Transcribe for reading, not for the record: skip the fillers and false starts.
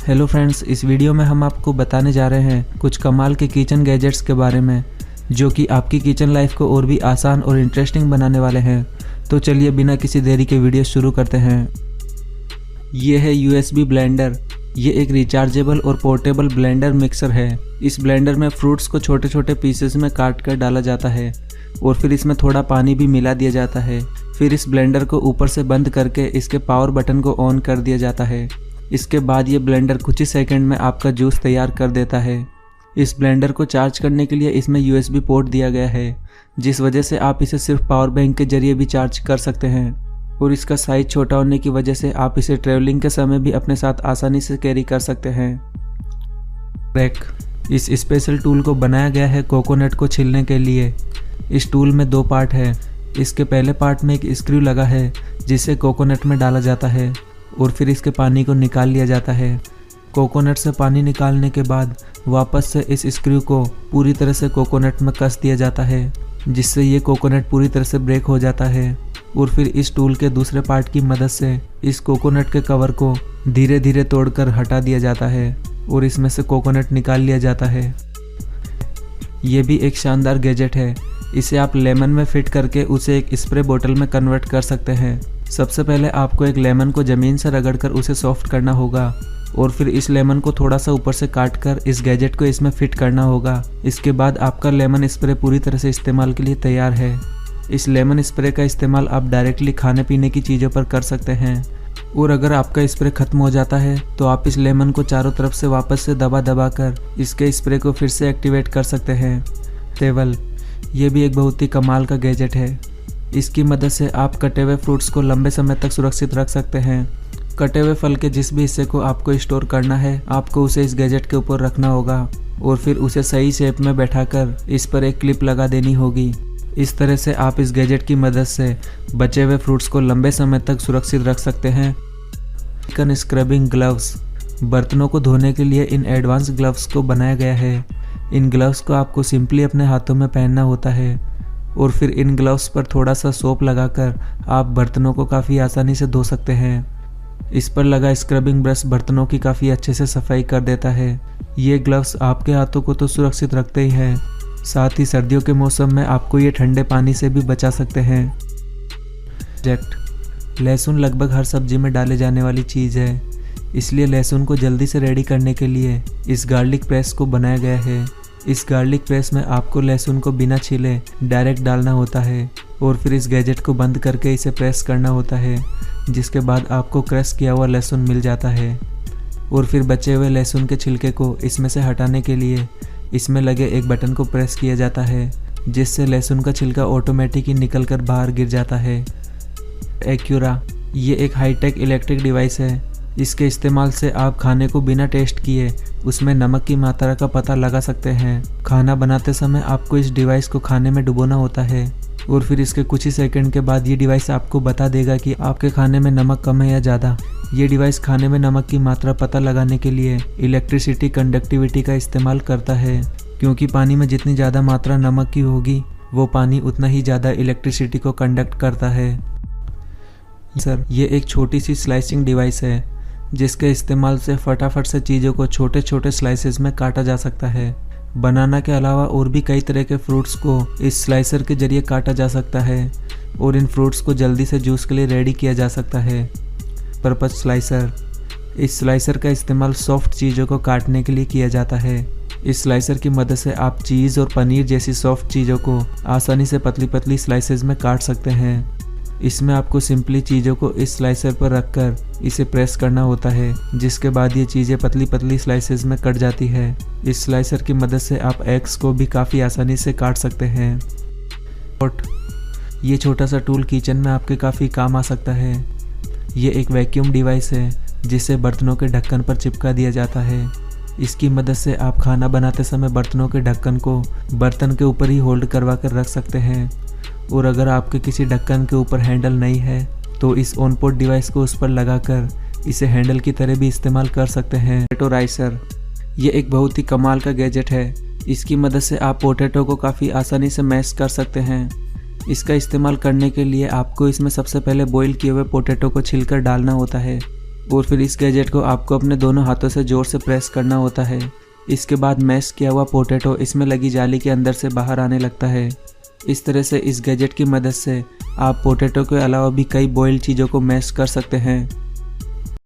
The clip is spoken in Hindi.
हेलो फ्रेंड्स, इस वीडियो में हम आपको बताने जा रहे हैं कुछ कमाल के किचन गैजेट्स के बारे में जो कि आपकी किचन लाइफ को और भी आसान और इंटरेस्टिंग बनाने वाले हैं। तो चलिए बिना किसी देरी के वीडियो शुरू करते हैं। ये है USB ब्लेंडर। ये एक रिचार्जेबल और पोर्टेबल ब्लेंडर मिक्सर है। इस ब्लेंडर में फ्रूट्स को छोटे छोटे पीसेस में काट कर डाला जाता है और फिर इसमें थोड़ा पानी भी मिला दिया जाता है। फिर इस ब्लेंडर को ऊपर से बंद करके इसके पावर बटन को ऑन कर दिया जाता है। इसके बाद ये ब्लेंडर कुछ ही सेकंड में आपका जूस तैयार कर देता है। इस ब्लेंडर को चार्ज करने के लिए इसमें USB पोर्ट दिया गया है, जिस वजह से आप इसे सिर्फ पावर बैंक के जरिए भी चार्ज कर सकते हैं। और इसका साइज छोटा होने की वजह से आप इसे ट्रैवलिंग के समय भी अपने साथ आसानी से कैरी कर सकते हैं। रैक। इस स्पेशल टूल को बनाया गया है कोकोनट को छीलने के लिए। इस टूल में 2 पार्ट है। इसके पहले पार्ट में एक स्क्रू लगा है जिसे कोकोनट में डाला जाता है और फिर इसके पानी को निकाल लिया जाता है। कोकोनट से पानी निकालने के बाद वापस से इस स्क्रू को पूरी तरह से कोकोनट में कस दिया जाता है, जिससे ये कोकोनट पूरी तरह से ब्रेक हो जाता है। और फिर इस टूल के दूसरे पार्ट की मदद से इस कोकोनट के कवर को धीरे धीरे तोड़कर हटा दिया जाता है और इसमें से कोकोनट निकाल लिया जाता है। ये भी एक शानदार गैजेट है। इसे आप लेमन में फिट करके उसे एक स्प्रे बोतल में कन्वर्ट कर सकते हैं। सबसे पहले आपको एक लेमन को ज़मीन से रगड़कर उसे सॉफ्ट करना होगा और फिर इस लेमन को थोड़ा सा ऊपर से काट कर इस गैजेट को इसमें फिट करना होगा। इसके बाद आपका लेमन स्प्रे पूरी तरह से इस्तेमाल के लिए तैयार है। इस लेमन स्प्रे का इस्तेमाल आप डायरेक्टली खाने पीने की चीज़ों पर कर सकते हैं। और अगर आपका स्प्रे ख़त्म हो जाता है तो आप इस लेमन को चारों तरफ से वापस से दबा दबा कर इसके स्प्रे को फिर से एक्टिवेट कर सकते हैं। टेबल। ये भी एक बहुत ही कमाल का गैजेट है। इसकी मदद से आप कटे हुए फ्रूट्स को लंबे समय तक सुरक्षित रख सकते हैं। कटे हुए फल के जिस भी हिस्से को आपको स्टोर करना है, आपको उसे इस गैजेट के ऊपर रखना होगा और फिर उसे सही शेप में बैठाकर इस पर एक क्लिप लगा देनी होगी। इस तरह से आप इस गैजेट की मदद से बचे हुए फ्रूट्स को लंबे समय तक सुरक्षित रख सकते हैं। Chicken scrubbing gloves. बर्तनों को धोने के लिए इन एडवांस ग्लव्स को बनाया गया है। इन ग्लव्स को आपको सिंपली अपने हाथों में पहनना होता है और फिर इन ग्लव्स पर थोड़ा सा सोप लगाकर आप बर्तनों को काफ़ी आसानी से धो सकते हैं। इस पर लगा स्क्रबिंग ब्रश बर्तनों की काफ़ी अच्छे से सफाई कर देता है। ये ग्लव्स आपके हाथों को तो सुरक्षित रखते ही हैं, साथ ही सर्दियों के मौसम में आपको ये ठंडे पानी से भी बचा सकते हैं। लहसुन लगभग हर सब्जी में डाले जाने वाली चीज़ है, इसलिए लहसुन को जल्दी से रेडी करने के लिए इस गार्लिक प्रेस को बनाया गया है। इस गार्लिक प्रेस में आपको लहसुन को बिना छीले डायरेक्ट डालना होता है और फिर इस गैजेट को बंद करके इसे प्रेस करना होता है, जिसके बाद आपको क्रश किया हुआ लहसुन मिल जाता है। और फिर बचे हुए लहसुन के छिलके को इसमें से हटाने के लिए इसमें लगे एक बटन को प्रेस किया जाता है, जिससे लहसुन का छिलका ऑटोमेटिक ही निकल कर बाहर गिर जाता है। एक्यूरा। ये एक हाईटेक इलेक्ट्रिक डिवाइस है। इसके इस्तेमाल से आप खाने को बिना टेस्ट किए उसमें नमक की मात्रा का पता लगा सकते हैं। खाना बनाते समय आपको इस डिवाइस को खाने में डुबोना होता है और फिर इसके कुछ ही सेकंड के बाद ये डिवाइस आपको बता देगा कि आपके खाने में नमक कम है या ज़्यादा। ये डिवाइस खाने में नमक की मात्रा पता लगाने के लिए इलेक्ट्रिसिटी कंडक्टिविटी का इस्तेमाल करता है, क्योंकि पानी में जितनी ज़्यादा मात्रा नमक की होगी वो पानी उतना ही ज़्यादा इलेक्ट्रिसिटी को कंडक्ट करता है। ये एक छोटी सी स्लाइसिंग डिवाइस है जिसके इस्तेमाल से फटाफट से चीज़ों को छोटे छोटे स्लाइसेस में काटा जा सकता है। बनाना के अलावा और भी कई तरह के फ्रूट्स को इस स्लाइसर के जरिए काटा जा सकता है और इन फ्रूट्स को जल्दी से जूस के लिए रेडी किया जा सकता है। Purpose slicer. इस स्लाइसर का इस्तेमाल सॉफ्ट चीज़ों को काटने के लिए किया जाता है। इस स्लाइसर की मदद से आप चीज़ और पनीर जैसी सॉफ्ट चीज़ों को आसानी से पतली पतली स्लाइसेस में काट सकते हैं। इसमें आपको सिंपली चीज़ों को इस स्लाइसर पर रखकर इसे प्रेस करना होता है, जिसके बाद ये चीज़ें पतली पतली स्लाइसेस में कट जाती है। इस स्लाइसर की मदद से आप एग्स को भी काफ़ी आसानी से काट सकते हैं। ये छोटा सा टूल किचन में आपके काफ़ी काम आ सकता है। ये एक वैक्यूम डिवाइस है जिसे बर्तनों के ढक्कन पर चिपका दिया जाता है। इसकी मदद से आप खाना बनाते समय बर्तनों के ढक्कन को बर्तन के ऊपर ही होल्ड करवा कर रख सकते हैं। और अगर आपके किसी ढक्कन के ऊपर हैंडल नहीं है तो इस ऑनपोर्ट डिवाइस को उस पर लगाकर इसे हैंडल की तरह भी इस्तेमाल कर सकते हैं। पोटैटो राइसर। ये एक बहुत ही कमाल का गैजेट है। इसकी मदद से आप पोटैटो को काफ़ी आसानी से मैश कर सकते हैं। इसका इस्तेमाल करने के लिए आपको इसमें सबसे पहले बॉईल किए हुए पोटैटो को छिलकर डालना होता है और फिर इस गैजेट को आपको अपने दोनों हाथों से ज़ोर से प्रेस करना होता है। इसके बाद मैश किया हुआ पोटैटो इसमें लगी जाली के अंदर से बाहर आने लगता है। इस तरह से इस गैजेट की मदद से आप पोटैटो के अलावा भी कई बॉइल्ड चीज़ों को मैश कर सकते हैं।